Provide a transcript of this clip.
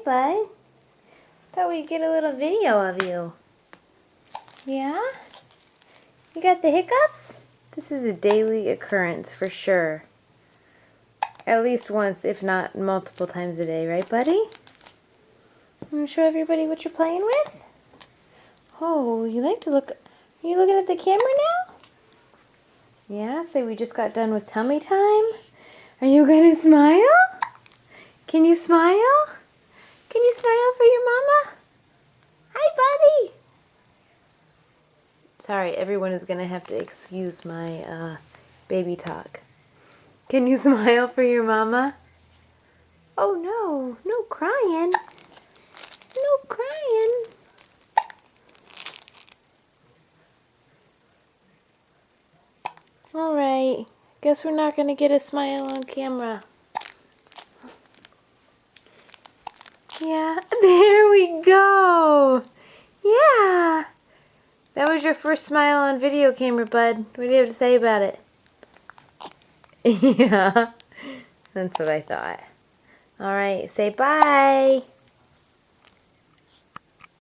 bud. Thought we'd get a little video of you. Yeah? You got the hiccups? This is a daily occurrence for sure. At least once, if not multiple times a day, right, buddy? Want to show everybody what you're playing with? Oh, you like to look... Are you looking at the camera now? Yeah, so we just got done with tummy time. Are you gonna smile? Can you smile? Can you smile for your mama? Hi, buddy. Sorry, everyone is gonna have to excuse my baby talk. Can you smile for your mama? Oh no, no crying. No crying. Alright, guess we're not gonna get a smile on camera. Yeah, there we go. Yeah. That was your first smile on video camera, bud. What do you have to say about it? Yeah, that's what I thought. Alright, say bye.